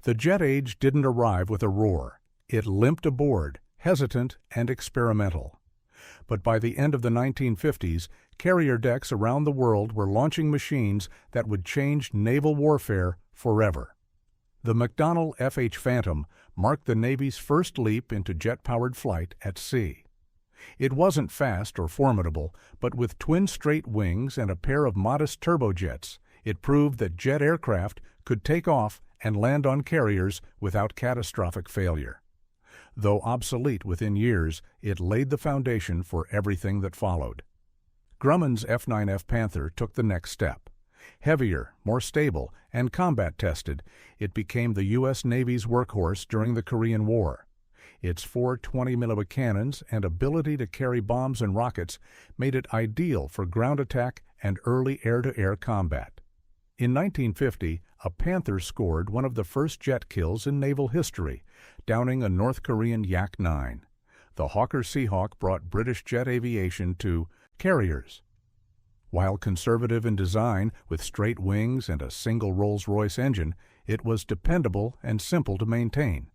The jet age didn't arrive with a roar. It limped aboard, hesitant and experimental. But by the end of the 1950s, carrier decks around the world were launching machines that would change naval warfare forever. The McDonnell F-H Phantom marked the Navy's first leap into jet-powered flight at sea. It wasn't fast or formidable, but with twin straight wings and a pair of modest turbojets, it proved that jet aircraft could take off and land on carriers without catastrophic failure. Though obsolete within years, it laid the foundation for everything that followed. Grumman's F-9F Panther took the next step. Heavier, more stable, and combat-tested, it became the U.S. Navy's workhorse during the Korean War. Its 4 20mm cannons and ability to carry bombs and rockets made it ideal for ground attack and early air-to-air combat. In 1950, a Panther scored one of the first jet kills in naval history, downing a North Korean Yak-9. The Hawker Seahawk brought British jet aviation to carriers. While conservative in design, with straight wings and a single Rolls-Royce engine, it was dependable and simple to maintain.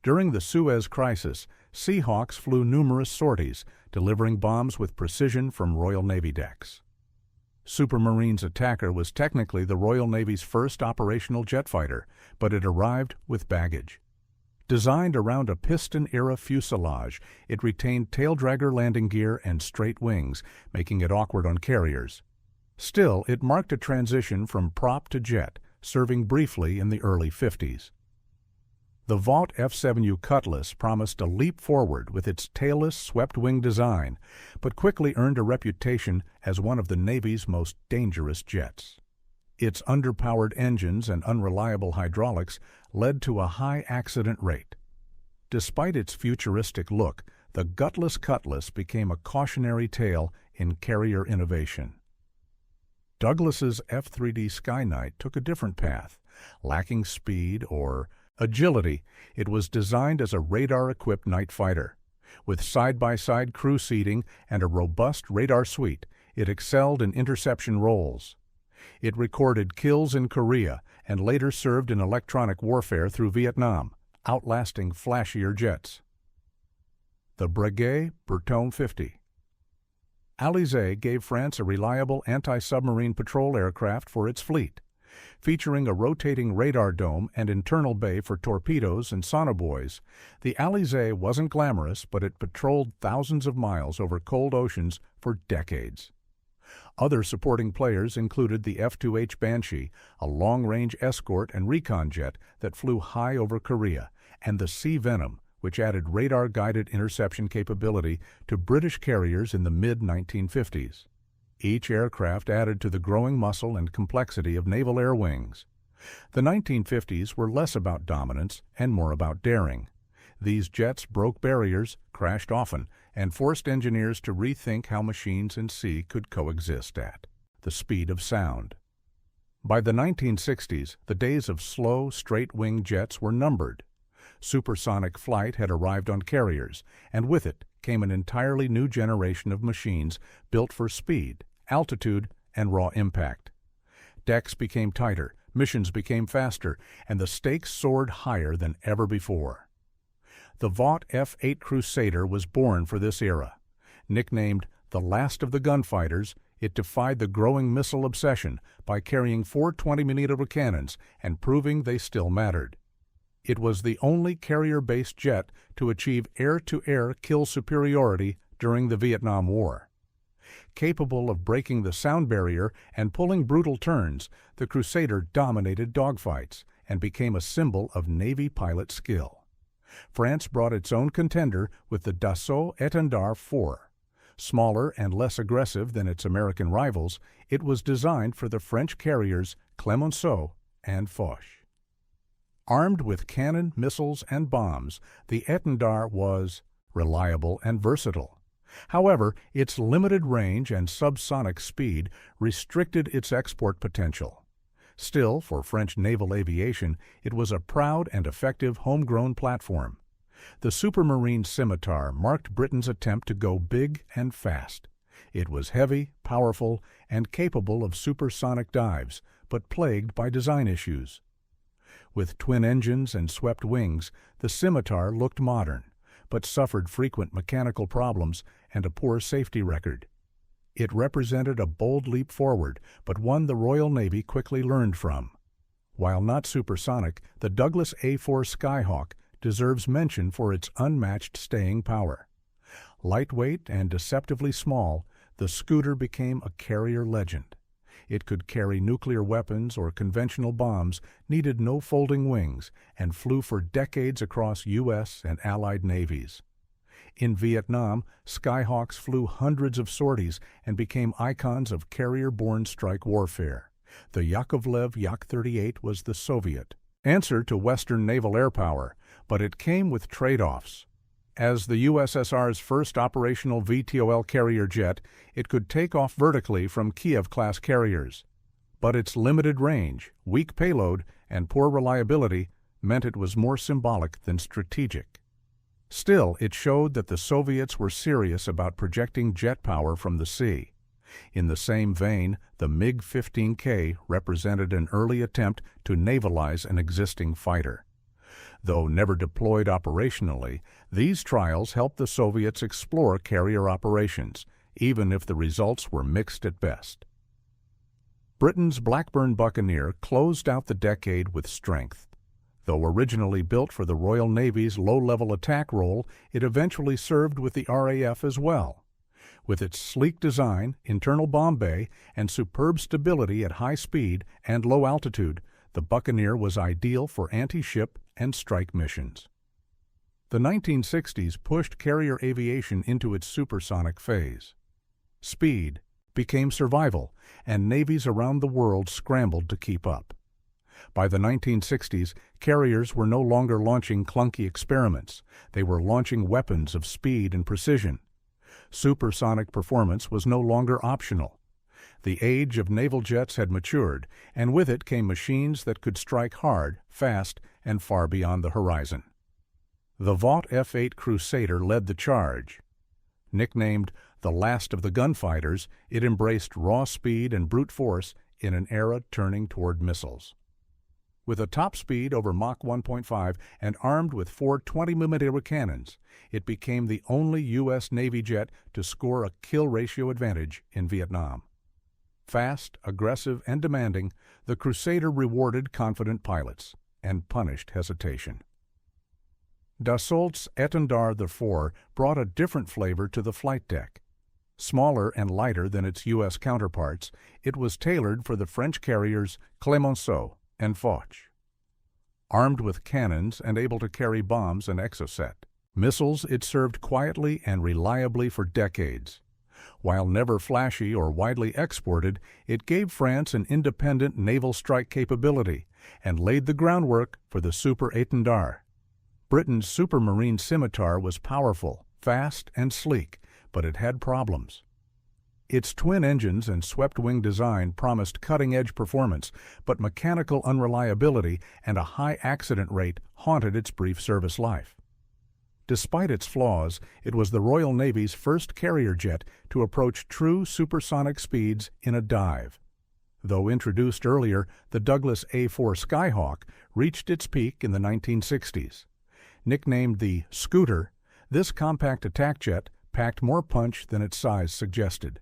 During the Suez Crisis, Seahawks flew numerous sorties, delivering bombs with precision from Royal Navy decks. Supermarine's Attacker was technically the Royal Navy's first operational jet fighter, but it arrived with baggage. Designed around a piston-era fuselage, it retained taildragger landing gear and straight wings, making it awkward on carriers. Still, it marked a transition from prop to jet, serving briefly in the early 50s. The Vought F-7U Cutlass promised a leap forward with its tailless, swept-wing design, but quickly earned a reputation as one of the Navy's most dangerous jets. Its underpowered engines and unreliable hydraulics led to a high accident rate. Despite its futuristic look, the gutless Cutlass became a cautionary tale in carrier innovation. Douglas's F-3D Skyknight took a different path. Lacking speed or agility, it was designed as a radar-equipped night fighter. With side-by-side crew seating and a robust radar suite, it excelled in interception roles. It recorded kills in Korea and later served in electronic warfare through Vietnam, outlasting flashier jets. The Breguet Breton 50. Alizé gave France a reliable anti-submarine patrol aircraft for its fleet. Featuring a rotating radar dome and internal bay for torpedoes and sonobuoys, the Alizé wasn't glamorous, but it patrolled thousands of miles over cold oceans for decades. Other supporting players included the F-2H Banshee, a long-range escort and recon jet that flew high over Korea, and the Sea Venom, which added radar-guided interception capability to British carriers in the mid-1950s. Each aircraft added to the growing muscle and complexity of naval air wings. The 1950s were less about dominance and more about daring. These jets broke barriers, crashed often, and forced engineers to rethink how machines and sea could coexist at the speed of sound. By the 1960s, the days of slow, straight-wing jets were numbered. Supersonic flight had arrived on carriers, and with it came an entirely new generation of machines built for speed, altitude, and raw impact. Decks became tighter, missions became faster, and the stakes soared higher than ever before. The Vought F-8 Crusader was born for this era. Nicknamed the last of the gunfighters, it defied the growing missile obsession by carrying 4 20mm cannons and proving they still mattered. It was the only carrier-based jet to achieve air-to-air kill superiority during the Vietnam War. Capable of breaking the sound barrier and pulling brutal turns, the Crusader dominated dogfights and became a symbol of Navy pilot skill. France brought its own contender with the Dassault Étendard 4. Smaller and less aggressive than its American rivals, it was designed for the French carriers Clemenceau and Foch. Armed with cannon, missiles, and bombs, the Étendard was reliable and versatile. However, its limited range and subsonic speed restricted its export potential. Still, for French naval aviation, it was a proud and effective homegrown platform. The Supermarine Scimitar marked Britain's attempt to go big and fast. It was heavy, powerful, and capable of supersonic dives, but plagued by design issues. With twin engines and swept wings, the Scimitar looked modern, but suffered frequent mechanical problems and a poor safety record. It represented a bold leap forward, but one the Royal Navy quickly learned from. While not supersonic, the Douglas A-4 Skyhawk deserves mention for its unmatched staying power. Lightweight and deceptively small, the Scooter became a carrier legend. It could carry nuclear weapons or conventional bombs, needed no folding wings, and flew for decades across U.S. and Allied navies. In Vietnam, Skyhawks flew hundreds of sorties and became icons of carrier-borne strike warfare. The Yakovlev Yak-38 was the Soviet answer to Western naval air power, but it came with trade-offs. As the USSR's first operational VTOL carrier jet, it could take off vertically from Kiev-class carriers. But its limited range, weak payload, and poor reliability meant it was more symbolic than strategic. Still, it showed that the Soviets were serious about projecting jet power from the sea. In the same vein, the MiG-15K represented an early attempt to navalize an existing fighter. Though never deployed operationally, these trials helped the Soviets explore carrier operations, even if the results were mixed at best. Britain's Blackburn Buccaneer closed out the decade with strength. Though originally built for the Royal Navy's low-level attack role, it eventually served with the RAF as well. With its sleek design, internal bomb bay, and superb stability at high speed and low altitude, the Buccaneer was ideal for anti-ship and strike missions. The 1960s pushed carrier aviation into its supersonic phase. Speed became survival, and navies around the world scrambled to keep up. By the 1960s, carriers were no longer launching clunky experiments. They were launching weapons of speed and precision. Supersonic performance was no longer optional. The age of naval jets had matured, and with it came machines that could strike hard, fast, and far beyond the horizon. The Vought F-8 Crusader led the charge. Nicknamed the last of the gunfighters, it embraced raw speed and brute force in an era turning toward missiles. With a top speed over Mach 1.5 and armed with 4 20mm cannons, it became the only U.S. Navy jet to score a kill ratio advantage in Vietnam. Fast, aggressive, and demanding, the Crusader rewarded confident pilots and punished hesitation. Dassault's Étendard IV brought a different flavor to the flight deck. Smaller and lighter than its U.S. counterparts, it was tailored for the French carriers Clemenceau and Foch. Armed with cannons and able to carry bombs and Exocet missiles, it served quietly and reliably for decades. While never flashy or widely exported, it gave France an independent naval strike capability and laid the groundwork for the Super Étendard. Britain's Supermarine Scimitar was powerful, fast, and sleek, but it had problems. Its twin engines and swept-wing design promised cutting-edge performance, but mechanical unreliability and a high accident rate haunted its brief service life. Despite its flaws, it was the Royal Navy's first carrier jet to approach true supersonic speeds in a dive. Though introduced earlier, the Douglas A-4 Skyhawk reached its peak in the 1960s. Nicknamed the Scooter, this compact attack jet packed more punch than its size suggested.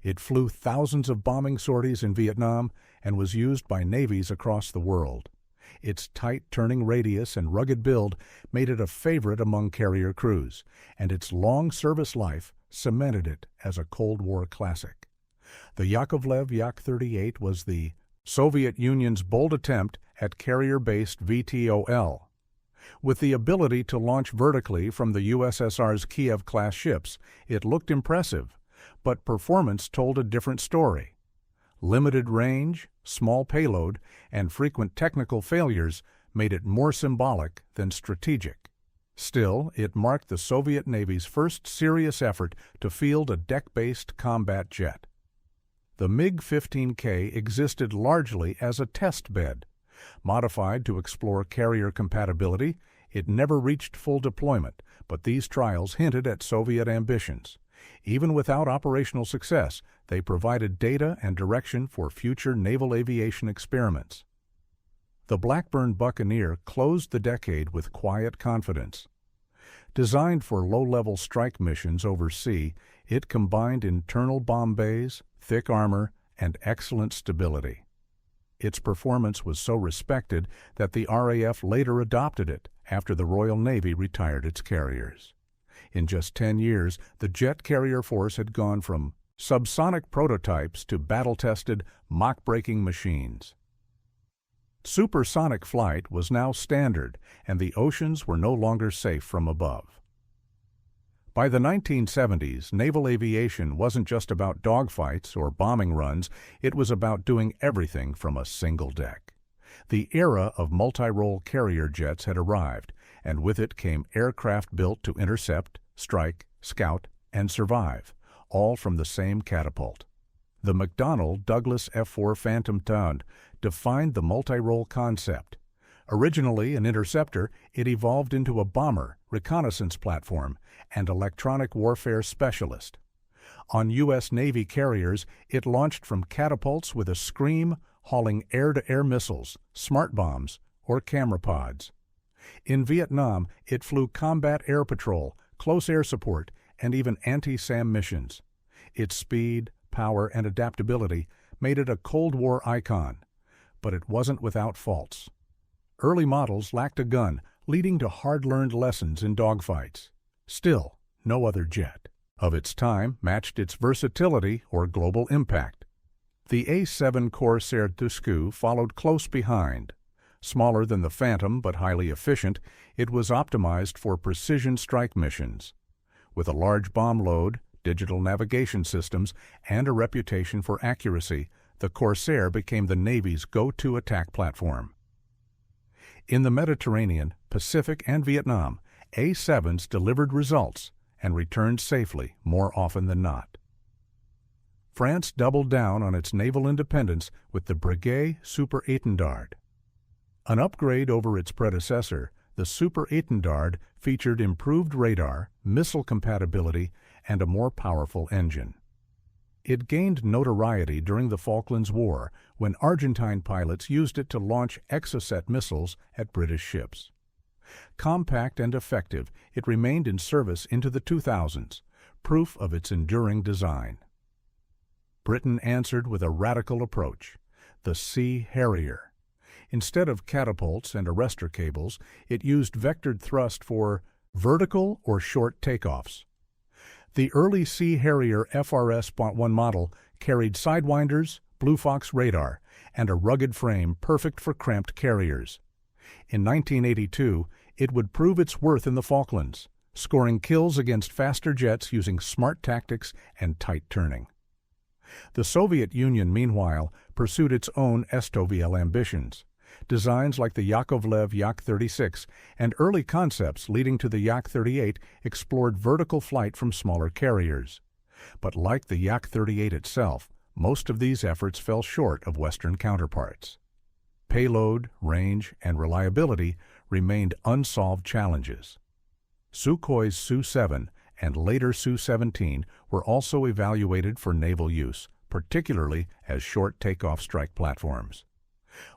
It flew thousands of bombing sorties in Vietnam and was used by navies across the world. Its tight turning radius and rugged build made it a favorite among carrier crews, and its long service life cemented it as a Cold War classic. The Yakovlev Yak-38 was the Soviet Union's bold attempt at carrier-based VTOL. With the ability to launch vertically from the USSR's Kiev-class ships, it looked impressive, but performance told a different story. Limited range, small payload, and frequent technical failures made it more symbolic than strategic. Still, it marked the Soviet Navy's first serious effort to field a deck-based combat jet. The MiG-15K existed largely as a test bed. Modified to explore carrier compatibility, it never reached full deployment, but these trials hinted at Soviet ambitions. Even without operational success, they provided data and direction for future naval aviation experiments. The Blackburn Buccaneer closed the decade with quiet confidence. Designed for low-level strike missions over sea, it combined internal bomb bays, thick armor, and excellent stability. Its performance was so respected that the RAF later adopted it after the Royal Navy retired its carriers. In just 10 years, the jet carrier force had gone from subsonic prototypes to battle-tested, mock-breaking machines. Supersonic flight was now standard, and the oceans were no longer safe from above. By the 1970s, naval aviation wasn't just about dogfights or bombing runs, it was about doing everything from a single deck. The era of multi-role carrier jets had arrived, and with it came aircraft built to intercept, strike, scout, and survive, all from the same catapult. The McDonnell Douglas F-4 Phantom Tund defined the multi-role concept. Originally an interceptor, it evolved into a bomber, reconnaissance platform, and electronic warfare specialist. On U.S. Navy carriers, it launched from catapults with a scream, hauling air-to-air missiles, smart bombs, or camera pods. In Vietnam, it flew combat air patrol, close air support, and even anti-SAM missions. Its speed, power, and adaptability made it a Cold War icon, but it wasn't without faults. Early models lacked a gun, leading to hard-learned lessons in dogfights. Still, no other jet of its time matched its versatility or global impact. The A-7 Corsair Tuscu followed close behind. Smaller than the Phantom but highly efficient, it was optimized for precision strike missions. With a large bomb load, digital navigation systems, and a reputation for accuracy, the Corsair became the Navy's go-to attack platform. In the Mediterranean, Pacific, and Vietnam, A-7s delivered results and returned safely more often than not. France doubled down on its naval independence with the Breguet Super Étendard. An upgrade over its predecessor, the Super Étendard featured improved radar, missile compatibility, and a more powerful engine. It gained notoriety during the Falklands War when Argentine pilots used it to launch Exocet missiles at British ships. Compact and effective, it remained in service into the 2000s, proof of its enduring design. Britain answered with a radical approach, the Sea Harrier. Instead of catapults and arrestor cables, it used vectored thrust for vertical or short takeoffs. The early Sea Harrier FRS.1 model carried sidewinders, Blue Fox radar, and a rugged frame perfect for cramped carriers. In 1982, it would prove its worth in the Falklands, scoring kills against faster jets using smart tactics and tight turning. The Soviet Union, meanwhile, pursued its own STOVL ambitions. Designs like the Yakovlev Yak-36 and early concepts leading to the Yak-38 explored vertical flight from smaller carriers. But like the Yak-38 itself, most of these efforts fell short of Western counterparts. Payload, range, and reliability remained unsolved challenges. Sukhoi's Su-7 and later Su-17 were also evaluated for naval use, particularly as short takeoff strike platforms.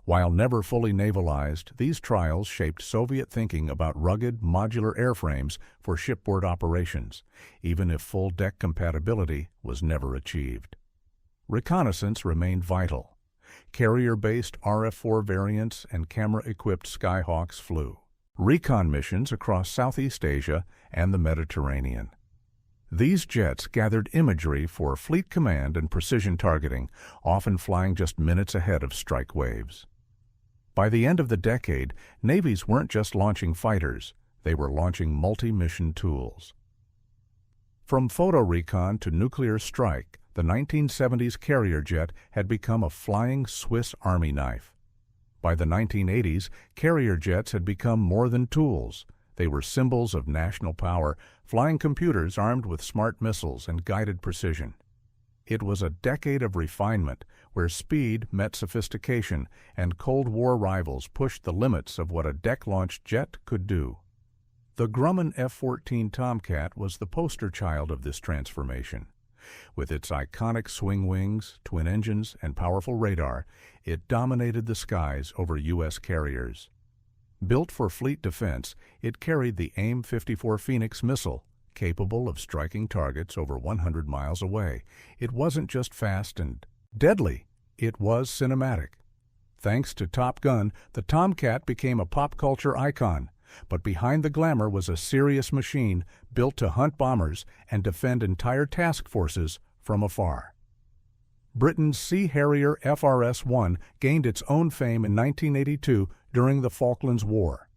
While never fully navalized, these trials shaped Soviet thinking about rugged, modular airframes for shipboard operations, even if full deck compatibility was never achieved. Reconnaissance remained vital. Carrier-based RF-4 variants and camera-equipped Skyhawks flew recon missions across Southeast Asia and the Mediterranean. These jets gathered imagery for fleet command and precision targeting, often flying just minutes ahead of strike waves. By the end of the decade, navies weren't just launching fighters, they were launching multi-mission tools. From photo recon to nuclear strike, the 1970s carrier jet had become a flying Swiss Army knife. By the 1980s, carrier jets had become more than tools. They were symbols of national power, flying computers armed with smart missiles and guided precision. It was a decade of refinement where speed met sophistication and Cold War rivals pushed the limits of what a deck-launched jet could do. The Grumman F-14 Tomcat was the poster child of this transformation. With its iconic swing wings, twin engines, and powerful radar, it dominated the skies over U.S. carriers. Built for fleet defense, it carried the AIM-54 Phoenix missile, capable of striking targets over 100 miles away. It wasn't just fast and deadly, it was cinematic. Thanks to Top Gun, the Tomcat became a pop culture icon, but behind the glamour was a serious machine built to hunt bombers and defend entire task forces from afar. Britain's Sea Harrier FRS-1 gained its own fame in 1982 during the Falklands War.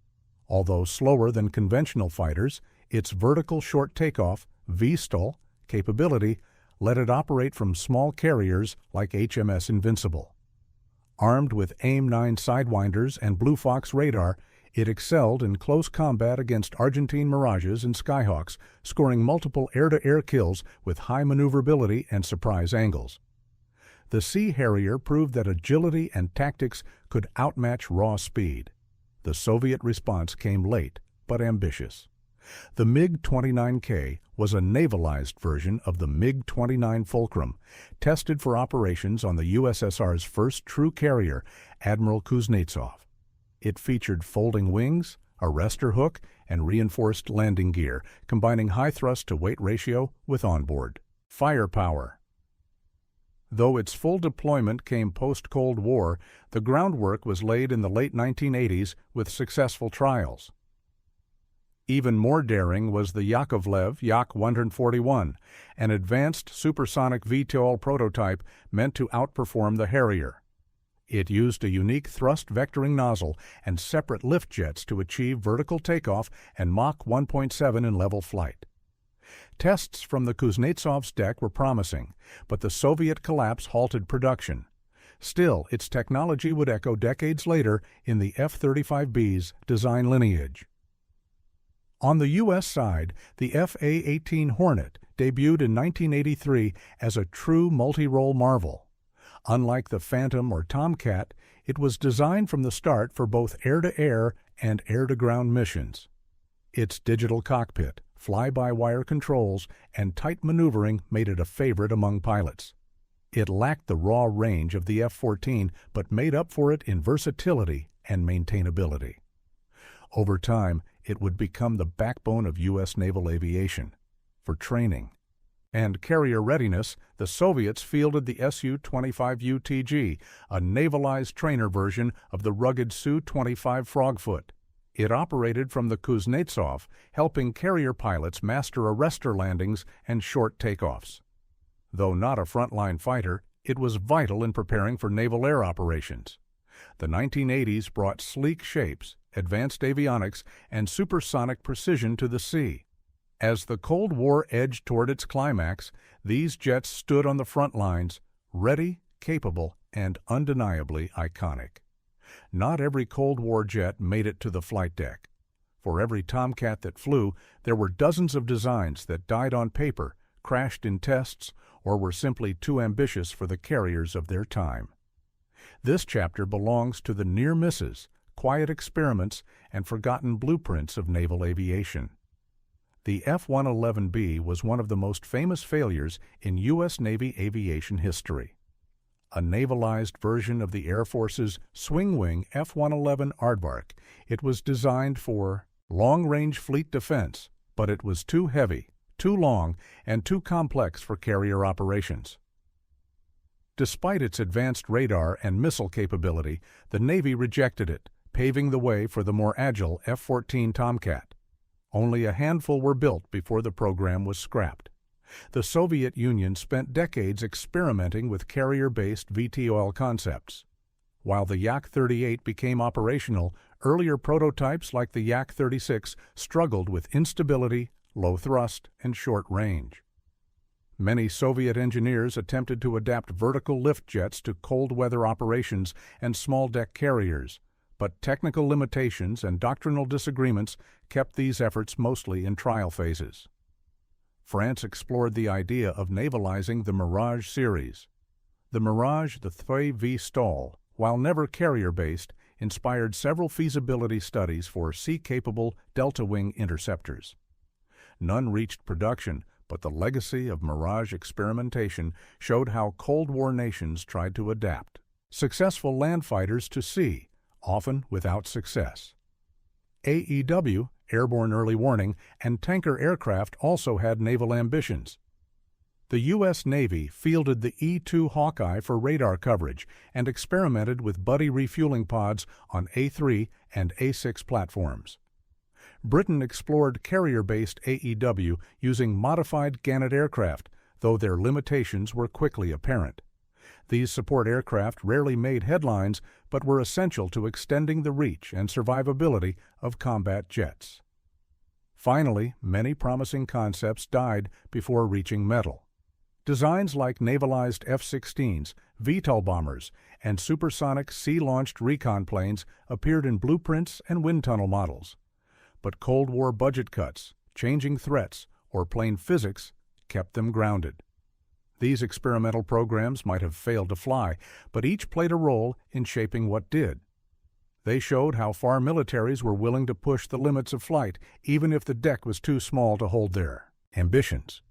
Although slower than conventional fighters, its vertical short takeoff (VTOL) capability let it operate from small carriers like HMS Invincible. Armed with AIM-9 Sidewinders and Blue Fox radar, it excelled in close combat against Argentine Mirages and Skyhawks, scoring multiple air-to-air kills with high maneuverability and surprise angles. The Sea Harrier proved that agility and tactics could outmatch raw speed. The Soviet response came late, but ambitious. The MiG-29K was a navalized version of the MiG-29 Fulcrum, tested for operations on the USSR's first true carrier, Admiral Kuznetsov. It featured folding wings, a arrestor hook, and reinforced landing gear, combining high thrust-to-weight ratio with onboard firepower. Though its full deployment came post-Cold War, the groundwork was laid in the late 1980s with successful trials. Even more daring was the Yakovlev Yak-141, an advanced supersonic VTOL prototype meant to outperform the Harrier. It used a unique thrust vectoring nozzle and separate lift jets to achieve vertical takeoff and Mach 1.7 in level flight. Tests from the Kuznetsov's deck were promising, but the Soviet collapse halted production. Still, its technology would echo decades later in the F-35B's design lineage. On the U.S. side, the F/A-18 Hornet debuted in 1983 as a true multi-role marvel. Unlike the Phantom or Tomcat, it was designed from the start for both air-to-air and air-to-ground missions. Its digital cockpit, fly-by-wire controls, and tight maneuvering made it a favorite among pilots. It lacked the raw range of the F-14, but made up for it in versatility and maintainability. Over time, it would become the backbone of U.S. naval aviation. For training and carrier readiness, the Soviets fielded the Su-25UTG, a navalized trainer version of the rugged Su-25 Frogfoot. It operated from the Kuznetsov, helping carrier pilots master arrestor landings and short takeoffs. Though not a frontline fighter, it was vital in preparing for naval air operations. The 1980s brought sleek shapes, advanced avionics, and supersonic precision to the sea. As the Cold War edged toward its climax, these jets stood on the front lines, ready, capable, and undeniably iconic. Not every Cold War jet made it to the flight deck. For every Tomcat that flew, there were dozens of designs that died on paper, crashed in tests, or were simply too ambitious for the carriers of their time. This chapter belongs to the near misses, quiet experiments, and forgotten blueprints of naval aviation. The F-111B was one of the most famous failures in U.S. Navy aviation history. A navalized version of the Air Force's swing-wing F-111 Aardvark, it was designed for long-range fleet defense, but it was too heavy, too long, and too complex for carrier operations. Despite its advanced radar and missile capability, the Navy rejected it, paving the way for the more agile F-14 Tomcat. Only a handful were built before the program was scrapped. The Soviet Union spent decades experimenting with carrier-based VTOL concepts. While the Yak-38 became operational, earlier prototypes like the Yak-36 struggled with instability, low thrust, and short range. Many Soviet engineers attempted to adapt vertical lift jets to cold weather operations and small deck carriers, but technical limitations and doctrinal disagreements kept these efforts mostly in trial phases. France explored the idea of navalizing the Mirage series. The Mirage, the Thuy VTOL, while never carrier-based, inspired several feasibility studies for sea-capable delta-wing interceptors. None reached production, but the legacy of Mirage experimentation showed how Cold War nations tried to adapt. Successful land fighters to sea, often without success. AEW, Airborne Early Warning, and tanker aircraft also had naval ambitions. The U.S. Navy fielded the E-2 Hawkeye for radar coverage and experimented with buddy refueling pods on A-3 and A-6 platforms. Britain explored carrier-based AEW using modified Gannet aircraft, though their limitations were quickly apparent. These support aircraft rarely made headlines, but were essential to extending the reach and survivability of combat jets. Finally, many promising concepts died before reaching metal. Designs like navalized F-16s, VTOL bombers, and supersonic sea-launched recon planes appeared in blueprints and wind tunnel models. But Cold War budget cuts, changing threats, or plain physics kept them grounded. These experimental programs might have failed to fly, but each played a role in shaping what did. They showed how far militaries were willing to push the limits of flight, even if the deck was too small to hold their ambitions.